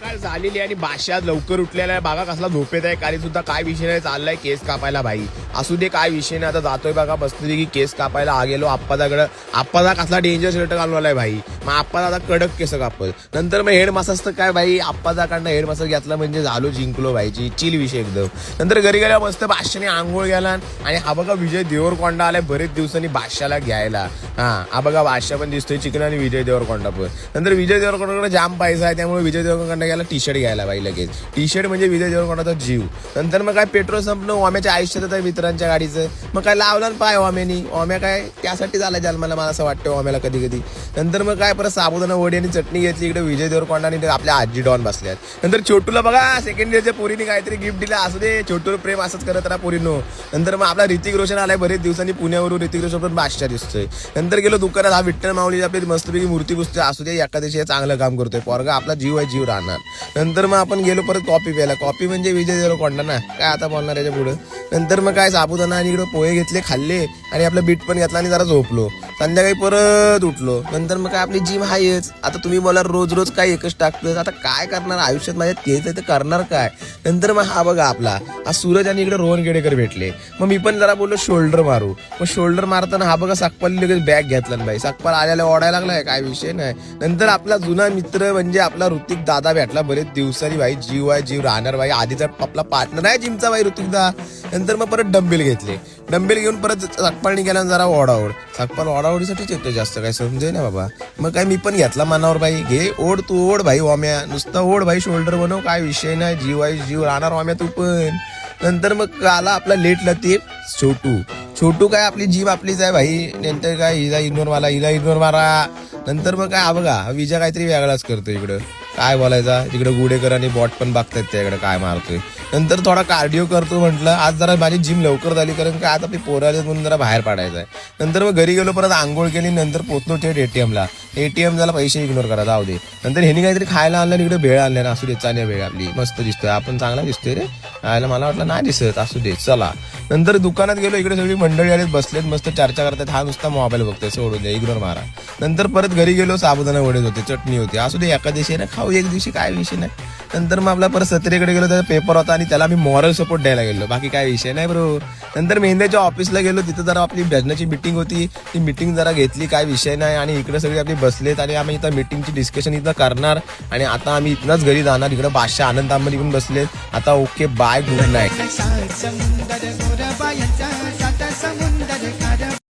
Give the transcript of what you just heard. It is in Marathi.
सकाळ झालेली आणि बादशाह लवकर उठलेला आहे बघा, कसला झोपेत आहे कारण सुद्धा काय विषय नाही चाललाय केस कापायला. भाई असू दे काय विषय नाही, आता जातोय बघा बसतोय की केस कापायला आ गेलो आप्पादाकडं. आप्पादा कसला डेंजर शर्ट घालून आलाय भाई, मग आप्पा दादा कडक केस कापत. नंतर मग हेड मसाज तर काय भाई आप्पादाकडनं हेड मसाज घेतला म्हणजे झालो जिंकलो भाईची चिल विषय एकदम. नंतर घरी गेल्या मस्त बादशाने आंघोळ गेला आणि हा बघा विजय देवरकोंडा आलाय बरेच दिवसांनी बादशाला घ्यायला. हा बघा बादशाह पण दिसतोय चिकन आणि विजय देवरकोंडा पण. नंतर विजय देवरकोंडाकडे जाम पैसा आहे त्यामुळे विजय देवरकोंडा गेला टी शर्ट घ्यायला भाई लगेच. टी शर्ट म्हणजे विजय देवरकोंडाचा जीव. नंतर मग काय पेट्रोल संपलं ओम्याच्या आयुष्यात आहे मित्रांच्या गाडीचं, मग काय लावलं पाय ओम्यानी. ओम्या काय त्यासाठी झाला जन्माला मला असं वाटतं ओम्याला कधी कधी. नंतर मग काय परत साबुदाणा वडी आणि चटणी घेतली. इकडे विजय देवरकोंडा आणि आपल्या आजी डॉन बसल्यात. नंतर छोटूला बघा सेकंड इयरच्या पोरीने काहीतरी गिफ्ट दिला, असू दे छोटूला प्रेम असंच करत राहा पोरीनो. नंतर मग आपला ऋतिक रोशन आलाय बरेच दिवसांनी पुण्यावरून, ऋतिक रोशन पण बादशाह दिसतोय. नंतर गेलो दुकानात, हा विठ्ठल माऊली आपली मस्तपैकी मूर्ती पुसते, असू दे एकादशी चांगलं काम करतोय पोरगा आपला जीव आहे जीव राहणार. नंतर मग आपण गेलो परत कॉफी प्यायला. कॉफी म्हणजे विजय देवरकोंडा ना, काय आता बोलणार याच्या पुढं. नंतर मग काय साबुदाणा आणि इकडे पोहे घेतले खाल्ले आणि आपलं बीट पण घेतला आणि जरा झोपलो. संध्याकाळी परत उठलो. नंतर मग काय आपली जिम आहेच. आता तुम्ही बोला रोज रोज काय एकच टाकतोय, आता काय करणार आयुष्यात माझ्या तेच आहे ते करणार काय. नंतर मग हा बघा आपला हा सूरज आणि इकडे रोहन गेडेकर भेटले. मग मी पण जरा बोललो शोल्डर मारू. मग शोल्डर मारताना हा बघा सकपाली लगेच बॅग घेतला ना भाई, सकपाल आल्याला ओढायला लागलाय काय विषय नाही. नंतर आपला जुना मित्र म्हणजे आपला ऋतिक दादा भेटला बरेच दिवसांनी भाई, जीव आहे जीव राहणार भाई, आधीचा आपला पार्टनर आहे जिमचा भाई ऋतिक दा. नंतर मग परत डंबेल घेतले. डंबेल घेऊन परत सकपाळणी केला जरा ओढाओढ. सकपाल ओढाओढीसाठीच येतो जास्त काय समजे ना बाबा. मग काय मी पण घेतला मनावर भाई, घे ओढ तू ओढ भाई ओम्या, नुसतं ओढ भाई शोल्डर बनव काय विषय नाही, जीव आहे जीव राहणार ओम्या तू पण. नंतर मग आला आपला लेट लतीफ छोटू काय आपली जीव आपलीच आहे भाई. नंतर काय हिला इग्नोर मारा. नंतर मग काय बघा विजय काहीतरी वेगळाच करतो इकडं, काय बोलायचा तिकडे गुडेकर आणि बॉट पण बघतायत त्याकडे काय मारतोय. नंतर थोडा कार्डिओ करतो म्हटलं, आज जरा माझी जिम लवकर झाली कारण काय आता आपली पोरं आले म्हणून जरा बाहेर पाडायचं आहे. नंतर मग घरी गेलो परत आंघोळ केली. नंतर पोचलो थेट एटीएम झाला, पैसे इग्नोर करा जाऊ दे. नंतर ह्यानी काहीतरी खायला आणलं इकडे भेळ आणल्या ना, असू दे चांगली भेळ आपली मस्त दिसतोय, आपण चांगला दिसतोय रे खायला, मला वाटलं नाही दिसत असू दे चला. नंतर दुकानात गेलो, इकडे सगळी मंडळी आले बसलेत मस्त चर्चा करतात, हा नुसता मोबाईल बघतोय सोडून द्या इग्नोर मारा. नंतर परत घरी गेलो, साबुदाणा वडे होते चटणी होती, असू दे एकादशी ना खाऊ एक दिवशी काय विषय नाही. नंतर मग आपला परत सत्रेकडे गेलो, त्याचा पेपर होता आणि त्याला मी मॉरल सपोर्ट द्यायला गेलो, बाकी काय विषय नाही ब्रो. नंतर मेहंद्याच्या ऑफिसला गेलो, तिथं जरा आपली भजनाची मिटिंग होती, ती मिटिंग जरा घेतली काय विषय नाही. आणि इकडे सगळे आपली बसलेत आणि आम्ही इथं मिटिंगची डिस्कशन इथं करणार आणि आता आम्ही इथनच घरी जाणार. इकडे बादशाह आनंद अंबानी पण बसलेत. आता ओके बाय गुड नाईट.